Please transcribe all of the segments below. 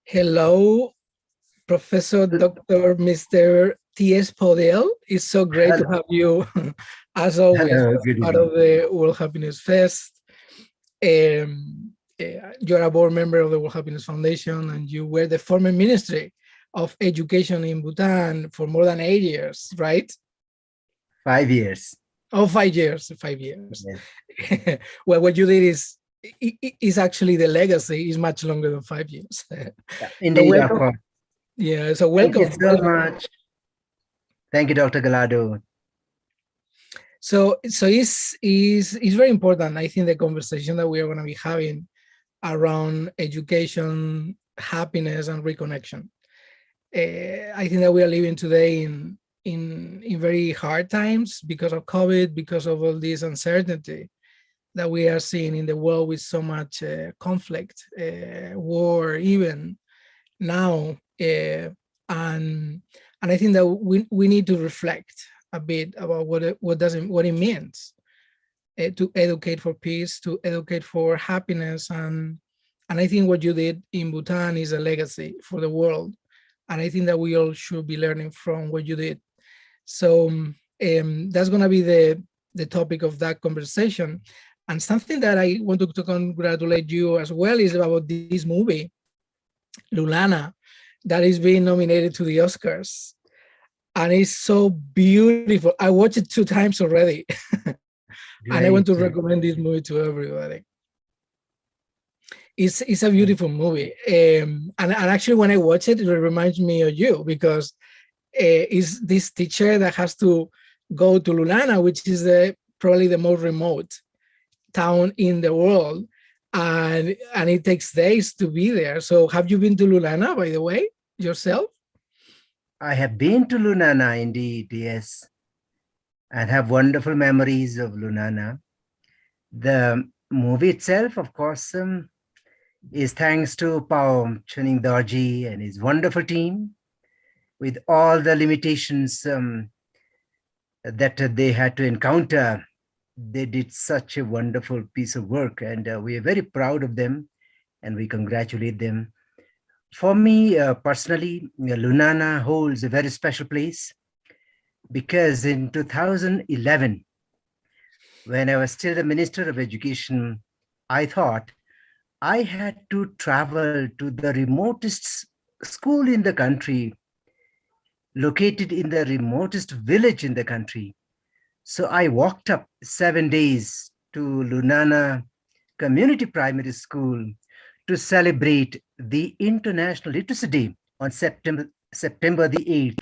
Hello, Professor Dr. Mr. T.S. Powdyel. It's so great to Hello, have you, as always, hello, as good part of evening. the World Happiness Fest. You're a board member of the World Happiness Foundation, and you were the former Ministry of Education in Bhutan for more than 8 years, right? 5 years. Oh, 5 years, 5 years. Yes. Well, what you did is actually the legacy is much longer than 5 years. Yeah, So indeed, of welcome. course. Yeah, so Thank you welcome. so much. Thank you, Dr. Galado. So it's very important. I think the conversation that we are going to be having around education, happiness, and reconnection. I think that we are living today in very hard times because of COVID, because of all this uncertainty that we are seeing in the world with so much conflict, war, even now. And I think that we need to reflect a bit about what it means to educate for peace, to educate for happiness, and I think what you did in Bhutan is a legacy for the world, and I think that we all should be learning from what you did. So that's going to be the topic of that conversation. And something that I want to congratulate you as well is about this movie, Lulana, that is being nominated to the Oscars. And it's so beautiful. I watched it 2 times already. And I want to Great. recommend this movie to everybody. It's a beautiful movie. And actually, when I watch it, it reminds me of you because it's this teacher that has to go to Lulana, which is probably the most remote town in the world. And it takes days to be there. So have you been to Lulana, by the way, yourself? I have been to Lunana, indeed, yes, and have wonderful memories of Lunana. The movie itself, of course, is thanks to Pao Chuning Dorji and his wonderful team with all the limitations that they had to encounter. They did such a wonderful piece of work, and we are very proud of them and we congratulate them. For me personally, Lunana holds a very special place because in 2011, when I was still the Minister of Education, I thought I had to travel to the remotest school in the country, located in the remotest village in the country. So I walked up 7 days to Lunana Community Primary School to celebrate the International Literacy Day on September the 8th,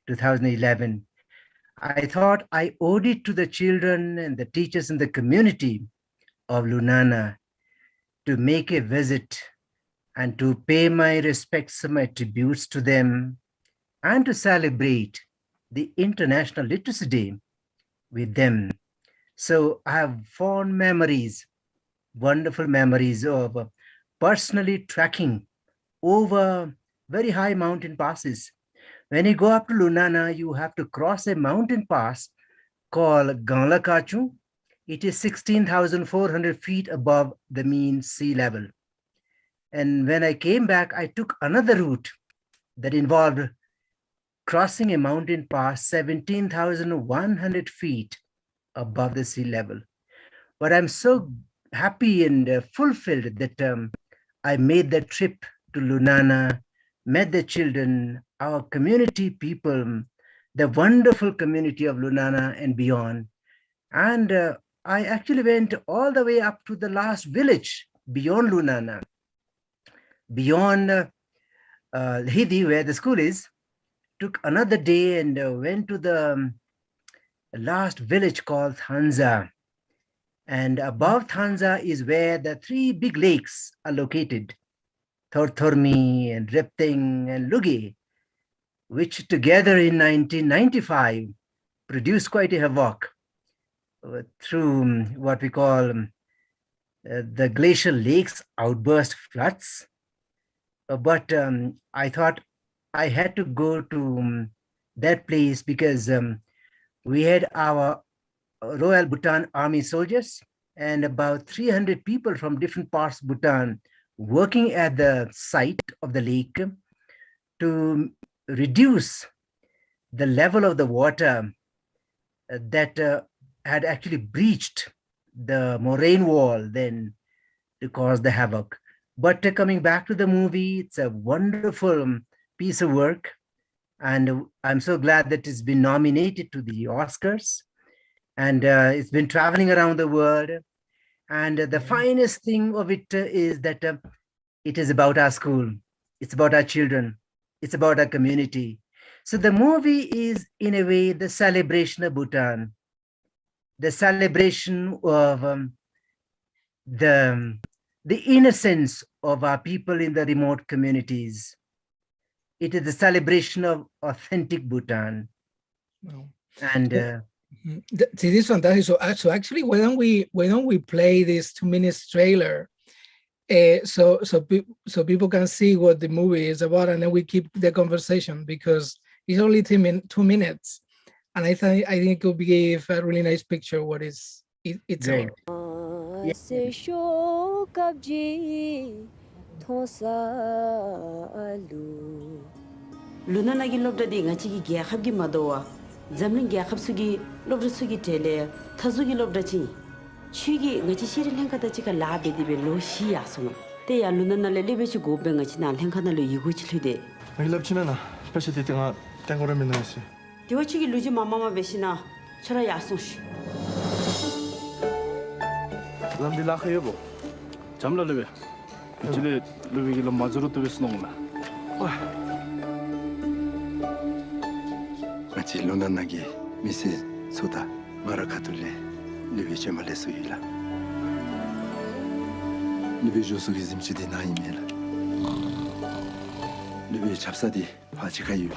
2011. I thought I owed it to the children and the teachers in the community of Lunana to make a visit and to pay my respects and my tributes to them and to celebrate the International Literacy Day with them. So I have fond memories, wonderful memories of personally trekking over very high mountain passes. When you go up to Lunana, you have to cross a mountain pass called Ganlakachu. It is 16,400 feet above the mean sea level. And when I came back, I took another route that involved crossing a mountain pass 17,100 feet above the sea level. But I'm so happy and fulfilled that I made that trip to Lunana, met the children, our community people, the wonderful community of Lunana and beyond. And I actually went all the way up to the last village beyond Lunana, beyond Hidi, where the school is. Took another day and went to the last village called Thanza. And above Thanza is where the three big lakes are located, Thorthormi and Repting and Lugi, which together in 1995 produced quite a havoc through what we call the glacial lakes outburst floods. But I thought I had to go to that place because we had our Royal Bhutan Army soldiers and about 300 people from different parts of Bhutan working at the site of the lake to reduce the level of the water that had actually breached the moraine wall then to cause the havoc. But coming back to the movie, it's a wonderful piece of work. And I'm so glad that it's been nominated to the Oscars. And it's been traveling around the world. And the finest thing of it is that it is about our school. It's about our children. It's about our community. So the movie is, in a way, the celebration of Bhutan, the celebration of the innocence of our people in the remote communities. It is the celebration of authentic Bhutan. Wow. And this is fantastic. So actually, why don't we play this 2 minutes trailer, so people can see what the movie is about, and then we keep the conversation, because it's only 2 minutes, and I think it could give a really nice picture what it's great. about. Se show kabji thosa alu luna nagi lobda di ngachi gi gya khab gi madowa zamling gya khab sugi lobda sugi tele thazugi lobda chi chigi ngachi shiri lengka da chika la be dibe lo shi ya sono te ya luna na le lebe chi go be ngachi na lengka na lo yigo chi lide nagi lab china na pesi de tenga tengore me na isi diwa chigi luji mama ma besina chara ya so shi lamdi la khayo bo jamla lebe jile lebe gi lo mazuru to besno na 마치 로나나기 미세 소다 마라카툴레 리비체 말레스이라 리비 조수기 짐치데 나이메라 리비 잡사디 바치카유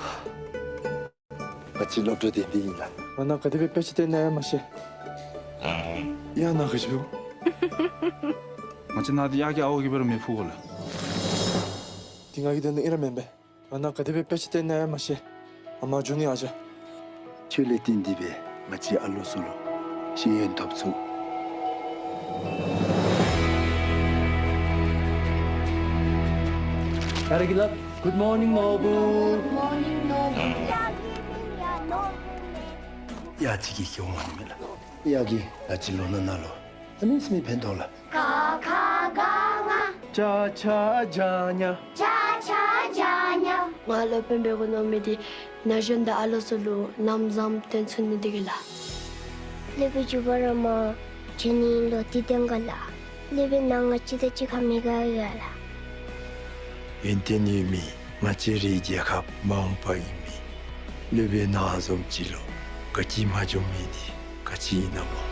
마치 럽저데 디라 나 그때 pesi de na 마시 야 나 그죠 마치 나디 야기 아오기 베르메 푸골라 딩하기 되는 이러면 배 나 그때 pesi de na 마시 아마 준이 아자 츄레틴디베 마치 알로솔로 시엔 덥소 Karagilap, good morning, Nobu. 야지기 경원이메라 야기 마치 로나나로 아미스미 펜돌라 가가가가 자차자냐 차차자냐 Ngalo pembe ko no medi na jenda alo solo namzam tension ni digila. 레베 주바라마 제니로 디댕갈라 레베 나가 치데치 가미가야라 엔테니미 마치리지아캅 마음파이미 레베나좀지로 같이 마좀미디 같이 나모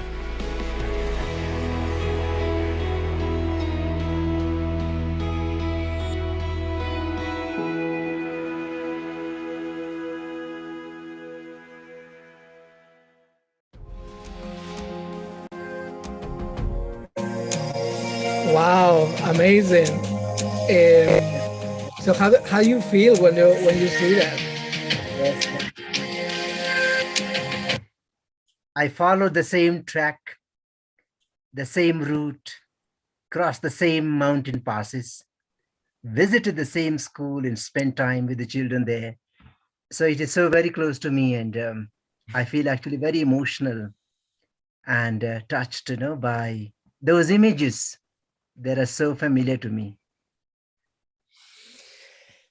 Wow, amazing. So how you feel when you see that? I followed the same track, the same route, crossed the same mountain passes, visited the same school and spent time with the children there. So it is so very close to me, and I feel actually very emotional and touched, by those images that are so familiar to me.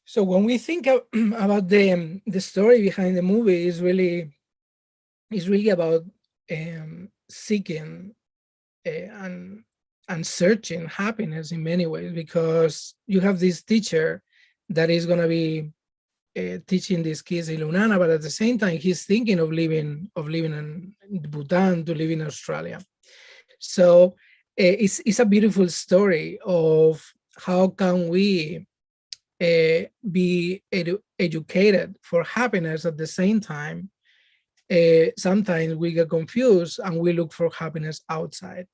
So when we think about the story behind the movie, is really about seeking and searching happiness in many ways, because you have this teacher that is going to be teaching these kids in Lunana, but at the same time he's thinking of living in Bhutan, to live in Australia. So it's a beautiful story of how can we be educated for happiness at the same time. Sometimes we get confused and we look for happiness outside,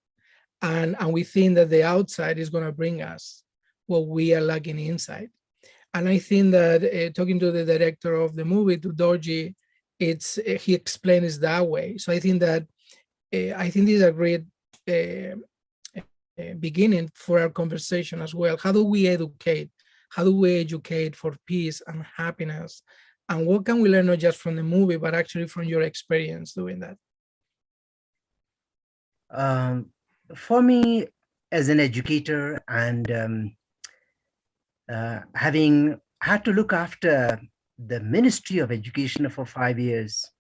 and we think that the outside is going to bring us what we are lacking inside. And I think that talking to the director of the movie, to Dorji, he explains it that way. So I think that this is a great beginning for our conversation as well. How do we educate? How do we educate for peace and happiness? And what can we learn not just from the movie, but actually from your experience doing that? For me, as an educator and having had to look after the Ministry of Education for 5 years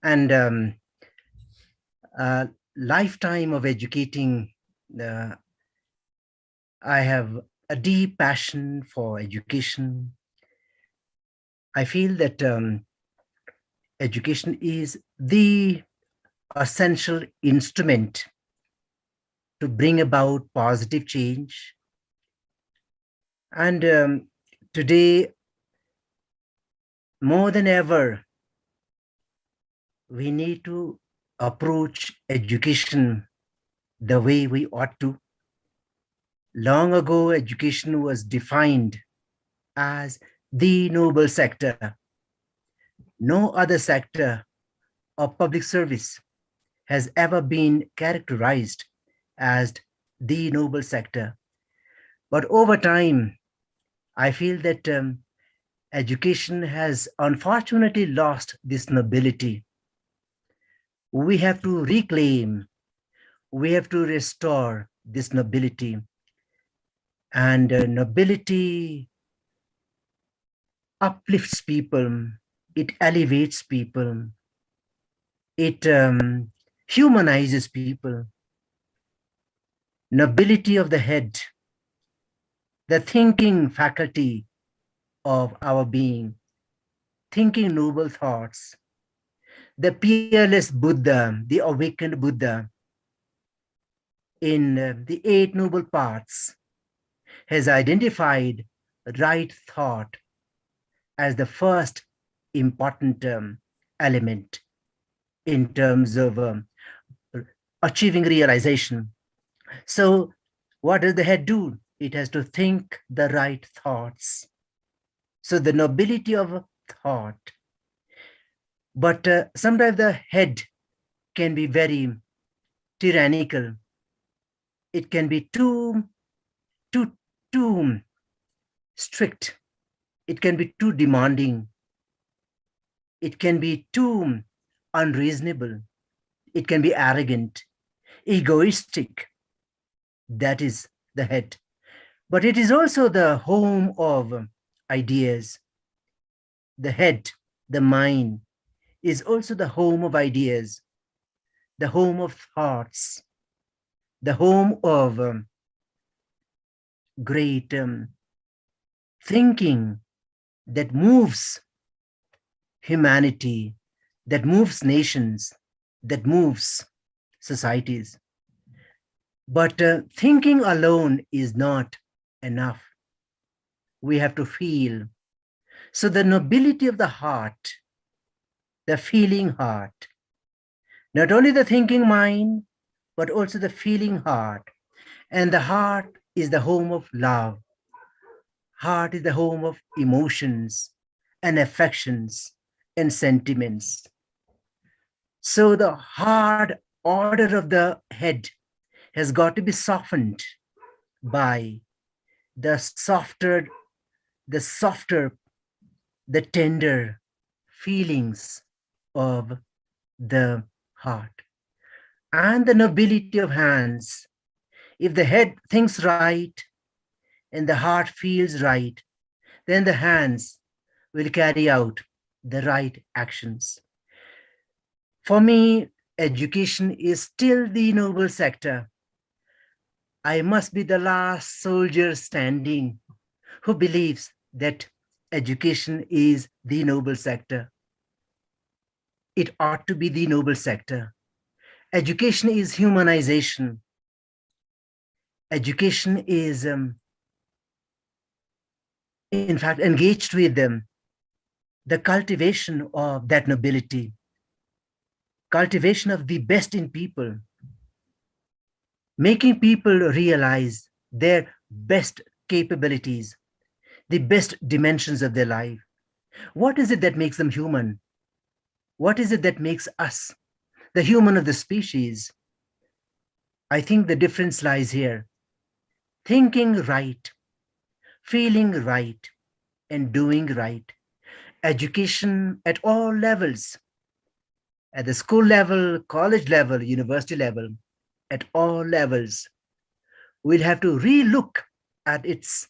and a lifetime of educating, I have a deep passion for education. I feel that education is the essential instrument to bring about positive change. And today, more than ever, we need to approach education the way we ought to. Long ago, education was defined as the noble sector. No other sector of public service has ever been characterized as the noble sector. But over time, I feel that education has unfortunately lost this nobility. We have to reclaim, we have to restore this nobility. And nobility uplifts people, it elevates people, it humanizes people. Nobility of the head, the thinking faculty of our being, thinking noble thoughts, the peerless Buddha, the awakened Buddha, in the 8 Noble Paths, has identified right thought as the first important element in terms of achieving realization. So what does the head do? It has to think the right thoughts. So the nobility of thought. But sometimes the head can be very tyrannical. It can be too strict. It can be too demanding. It can be too unreasonable. It can be arrogant, egoistic. That is the head. But it is also the home of ideas. The head, the mind, is also the home of ideas, the home of thoughts, the home of great thinking that moves humanity, that moves nations, that moves societies. But thinking alone is not enough. We have to feel. So the nobility of the heart, the feeling heart, not only the thinking mind, but also the feeling heart. And the heart is the home of love. Heart is the home of emotions and affections and sentiments. So the hard order of the head has got to be softened by the softer, the tender feelings of the heart. And the nobility of hands. If the head thinks right and the heart feels right, then the hands will carry out the right actions. For me, education is still the noble sector. I must be the last soldier standing who believes that education is the noble sector. It ought to be the noble sector. Education is humanization. Education is, in fact, engaged with them, the cultivation of that nobility, cultivation of the best in people, making people realize their best capabilities, the best dimensions of their life. What is it that makes them human? What is it that makes us, the human of the species? I think the difference lies here. Thinking right, feeling right, and doing right. Education at all levels, at the school level, college level, university level, at all levels, we'll have to relook at its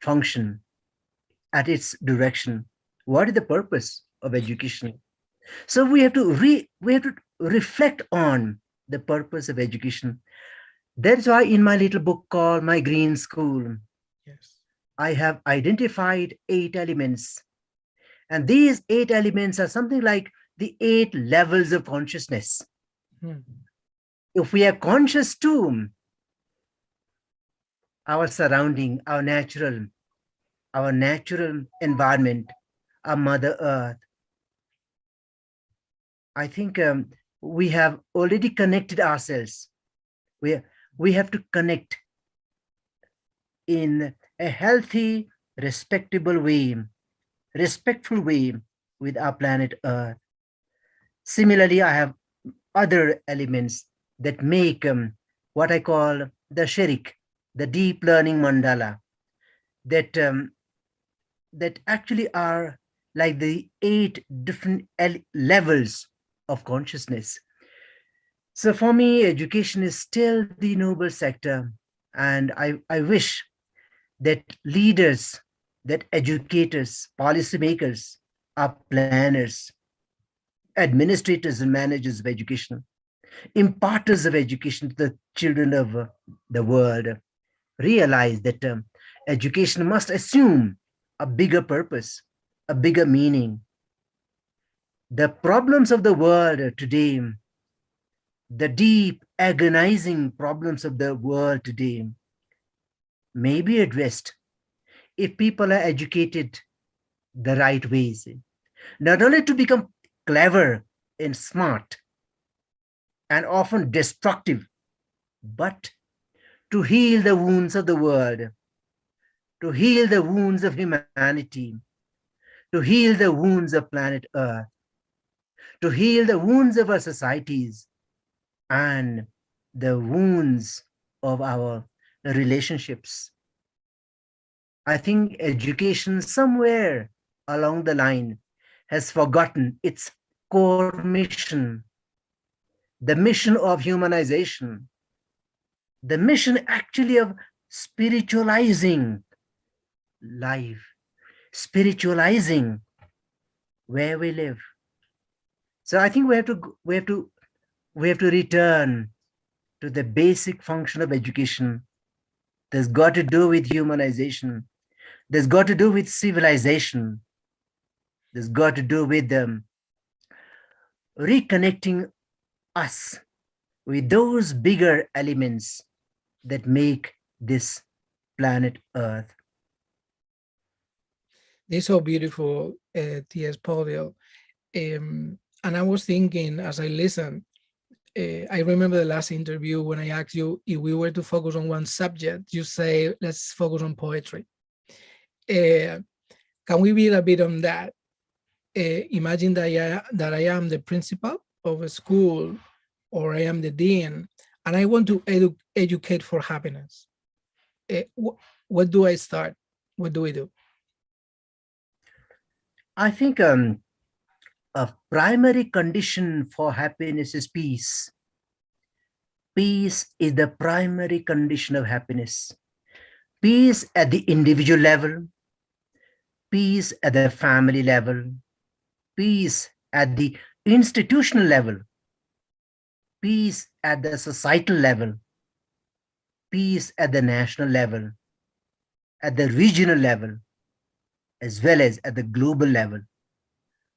function, at its direction. What is the purpose of education? So we have to reflect on the purpose of education. That's why in my little book called My Green School, Yes. I have identified 8 elements. And these 8 elements are something like the 8 levels of consciousness. If we are conscious to our surrounding, our natural environment, our Mother Earth, I think we have already connected ourselves. We have to connect in a healthy, respectful way with our planet Earth. Similarly, I have other elements that make what I call the Sherik, the deep learning mandala, that that actually are like the 8 different levels of consciousness. So for me, education is still the noble sector, and I wish that leaders, that educators, policymakers, our planners, administrators and managers of education, imparters of education to the children of the world, realize that education must assume a bigger purpose, a bigger meaning. The problems of the world today, the deep, agonizing problems of the world today, may be addressed if people are educated the right ways, not only to become clever and smart and often destructive, but to heal the wounds of the world, to heal the wounds of humanity, to heal the wounds of planet Earth, to heal the wounds of our societies and the wounds of our relationships. I think education somewhere along the line has forgotten its core mission, the mission of humanization, the mission actually of spiritualizing life, spiritualizing where we live. So I think we have to return to the basic function of education. There's got to do with humanization. There's got to do with civilization. There's got to do with reconnecting us with those bigger elements that make this planet Earth. This is so beautiful, T.S. Powdyel. And I was thinking as I listened, I remember the last interview when I asked you if we were to focus on one subject, you say, let's focus on poetry. Can we build a bit on that? Imagine that I am the principal of a school, or I am the dean, and I want to educate for happiness. What do I start? What do we do? I think a primary condition for happiness is peace. Peace is the primary condition of happiness. Peace at the individual level, peace at the family level, peace at the institutional level, peace at the societal level, peace at the national level, at the regional level, as well as at the global level.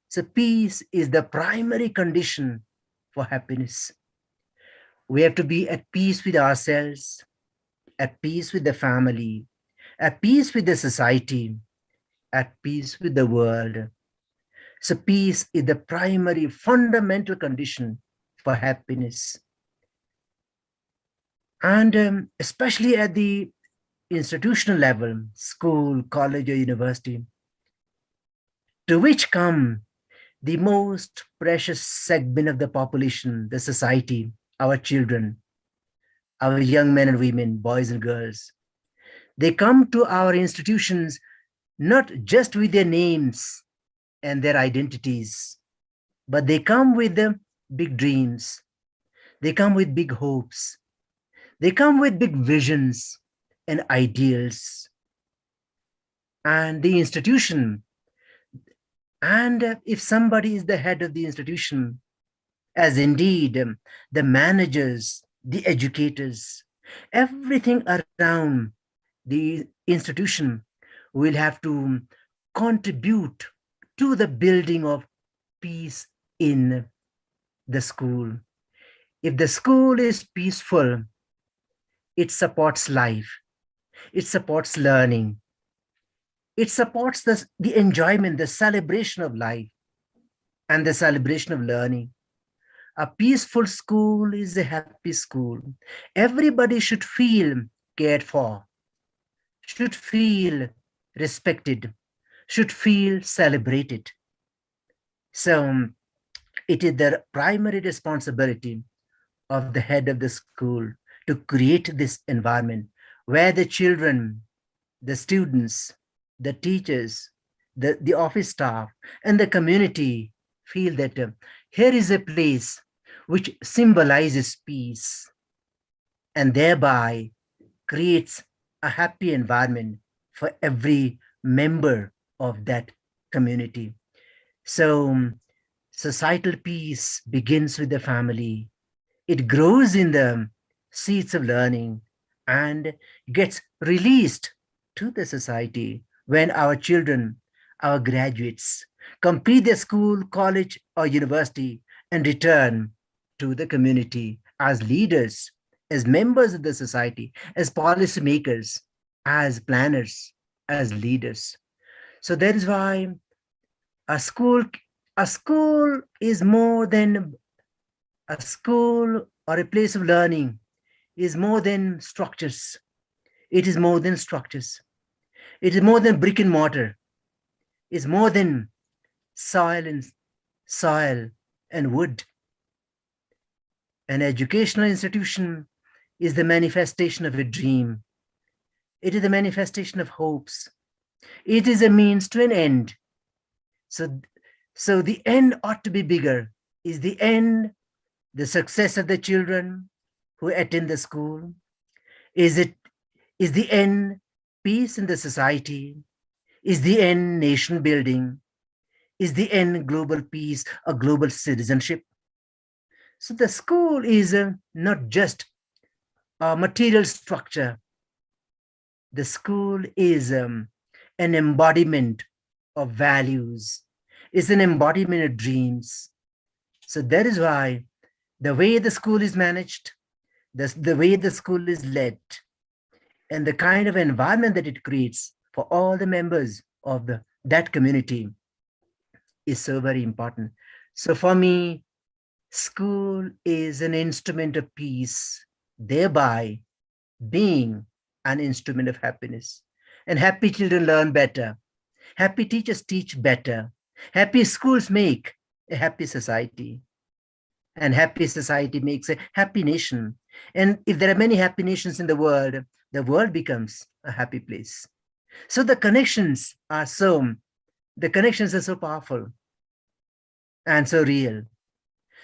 So peace is the primary condition for happiness. We have to be at peace with ourselves, at peace with the family, at peace with the society, at peace with the world. So peace is the primary fundamental condition for happiness. And especially at the institutional level, school, college, or university, to which come the most precious segment of the population, the society, our children, our young men and women, boys and girls, they come to our institutions not just with their names and their identities, but they come with the big dreams. They come with big hopes. They come with big visions and ideals. And the institution, and if somebody is the head of the institution, as indeed the managers, the educators, everything around the institution will have to contribute to the building of peace in the school. If the school is peaceful, it supports life, it supports learning, it supports the enjoyment, the celebration of life and the celebration of learning. A peaceful school is a happy school. Everybody should feel cared for, should feel respected, should feel celebrated. So it is the primary responsibility of the head of the school to create this environment where the children, the students, the teachers, the office staff, and the community feel that here is a place which symbolizes peace and thereby creates a happy environment for every member of that community. So societal peace begins with the family. It grows in the seeds of learning and gets released to the society when our children, our graduates, complete their school, college, or university and return to the community as leaders, as members of the society, as policymakers, as planners, as leaders. So that is why a school is more than a school, or a place of learning is more than structures. It is more than structures. It is more than brick and mortar. It's more than soil and wood. An educational institution is the manifestation of a dream. It is the manifestation of hopes. It is a means to an end. So the end ought to be bigger. Is the end the success of the children who attend the school? Is the end peace in the society? Is the end nation building? Is the end global peace or global citizenship? So the school is not just a material structure. The school is an embodiment of values, is an embodiment of dreams. So that is why the way the school is managed, the way the school is led, and the kind of environment that it creates for all the members of that community is so very important. So for me, school is an instrument of peace, thereby being an instrument of happiness. And happy children learn better. Happy teachers teach better. Happy schools make a happy society. And happy society makes a happy nation. And if there are many happy nations in the world becomes a happy place. So the connections are so powerful and so real.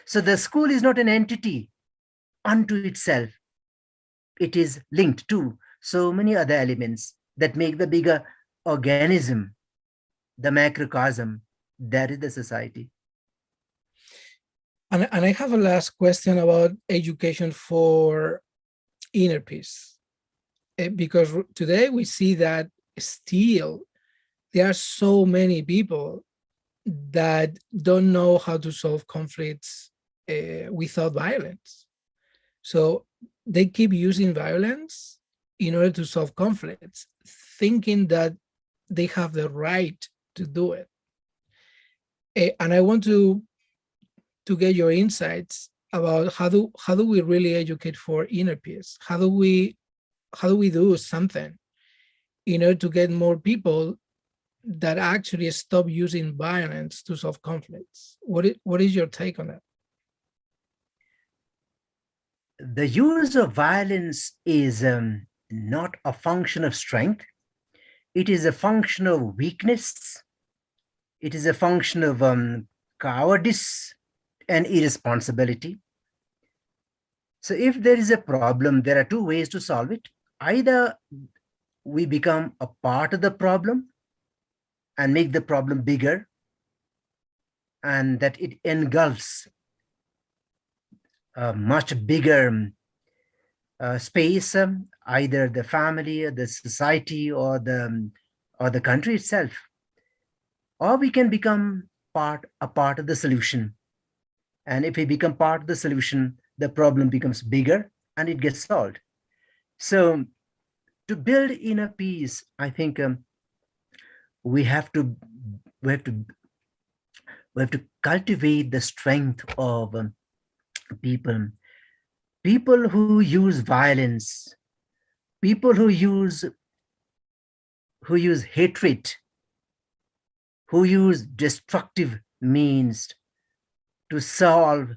So the school is not an entity unto itself. It is linked to so many other elements that make the bigger organism, the macrocosm, that is the society. And I have a last question about education for inner peace. Because today we see that still there are so many people that don't know how to solve conflicts without violence. So they keep using violence in order to solve conflicts, thinking that they have the right to do it. And I want to get your insights about how do we really educate for inner peace? How do we do something in order to get more people that actually stop using violence to solve conflicts? What is your take on that? the use of violence is not a function of strength. It is a function of weakness. It is a function of cowardice and irresponsibility. So if there is a problem, there are two ways to solve it. Either we become a part of the problem and make the problem bigger, and that it engulfs a much bigger space, either the family or the society or the country itself. Or we can become a part of the solution. And if we become part of the solution, the problem becomes bigger and it gets solved. So to build inner peace, I think we have to cultivate the strength of people who use violence, people who use hatred, who use destructive means to solve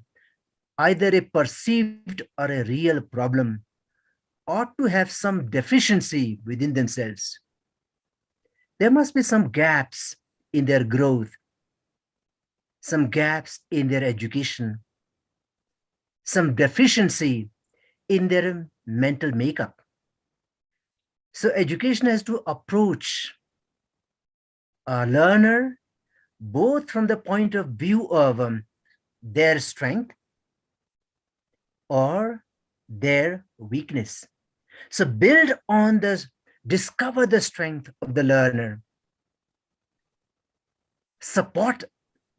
either a perceived or a real problem, ought to have some deficiency within themselves. There must be some gaps in their growth, some gaps in their education, some deficiency in their mental makeup. So education has to approach a learner both from the point of view of their strength or their weakness. So build on this, discover the strength of the learner, support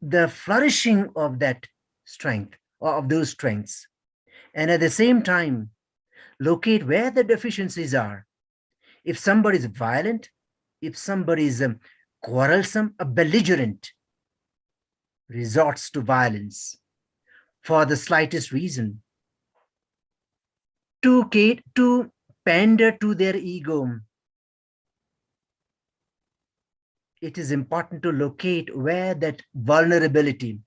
the flourishing of that strength or of those strengths, and at the same time locate where the deficiencies are. If somebody is violent, if somebody is quarrelsome, a belligerent, resorts to violence for the slightest reason, to pander to their ego, it is important to locate where that vulnerability,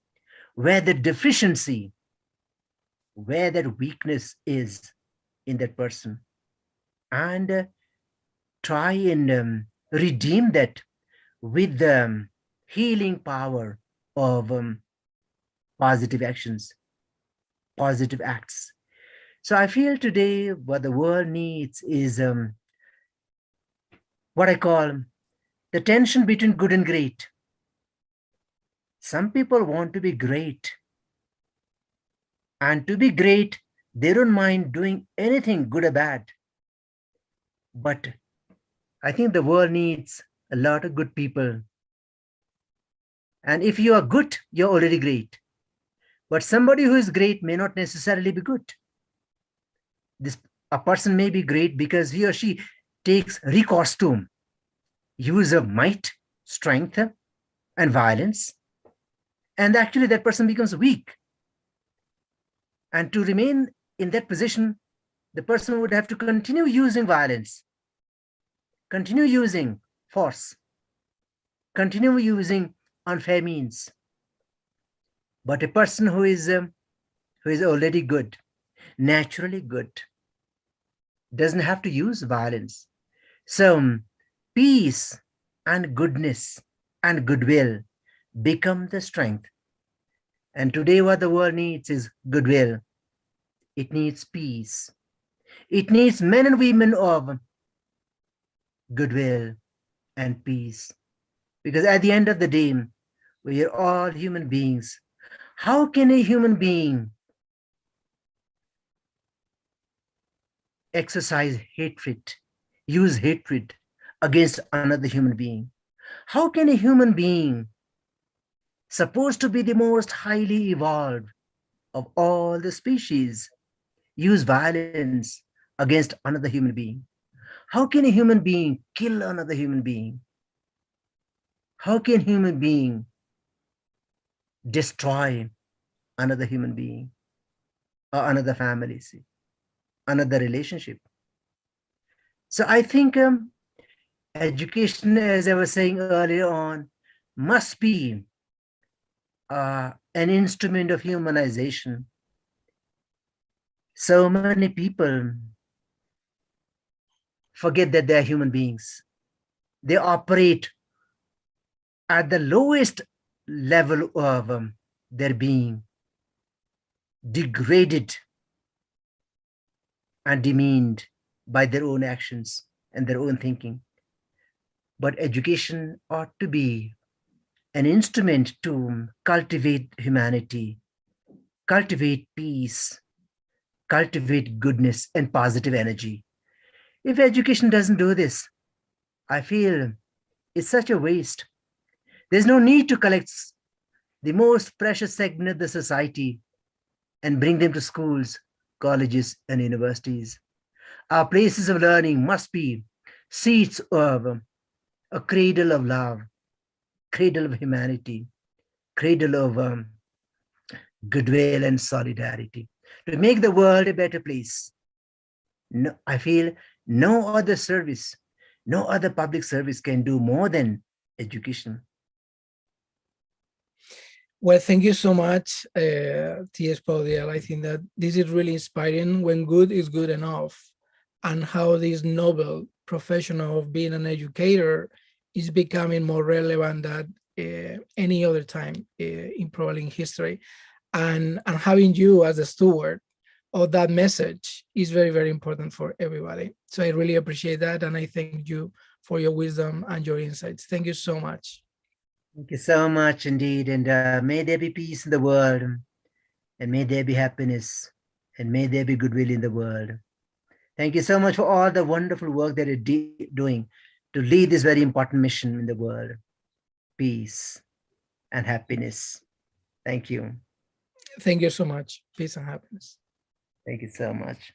where the deficiency, where that weakness is in that person, and try and redeem that with the healing power of positive actions, positive acts. So I feel today what the world needs is what I call the tension between good and great. Some people want to be great, and to be great, they don't mind doing anything, good or bad. But I think the world needs a lot of good people. And if you are good, you're already great. But somebody who is great may not necessarily be good. A person may be great because he or she takes recourse to use of might, strength, and violence. And actually that person becomes weak. And to remain in that position, the person would have to continue using violence, continue using force, continue using unfair means. But a person who is already good, naturally good, doesn't have to use violence. So peace and goodness and goodwill become the strength. And today what the world needs is goodwill. It needs peace. It needs men and women of goodwill and peace. Because at the end of the day, we are all human beings. How can a human being exercise hatred, use hatred against another human being? How can a human being, supposed to be the most highly evolved of all the species, use violence against another human being? How can a human being kill another human being? How can a human being destroy another human being or another family, another relationship? So I think education, as I was saying earlier on, must be an instrument of humanization. So many people forget that they're human beings. They operate at the lowest level of their being, degraded and demeaned by their own actions and their own thinking. But education ought to be an instrument to cultivate humanity, cultivate peace, cultivate goodness and positive energy. If education doesn't do this, I feel it's such a waste. There's no need to collect the most precious segment of the society and bring them to schools, colleges, and universities. Our places of learning must be seats of a cradle of love, cradle of humanity, cradle of goodwill and solidarity to make the world a better place. No, I feel no other service, no other public service can do more than education. Well, thank you so much, T.S. Powdyel. I think that this is really inspiring when good is good enough, and how this noble profession of being an educator is becoming more relevant than any other time in probably in history. And having you as a steward of that message is very, very important for everybody. So I really appreciate that. And I thank you for your wisdom and your insights. Thank you so much. Thank you so much indeed. And may there be peace in the world, and may there be happiness, and may there be goodwill in the world. Thank you so much for all the wonderful work that you're doing to lead this very important mission in the world. Peace and happiness. Thank you. Thank you so much. Peace and happiness. Thank you so much.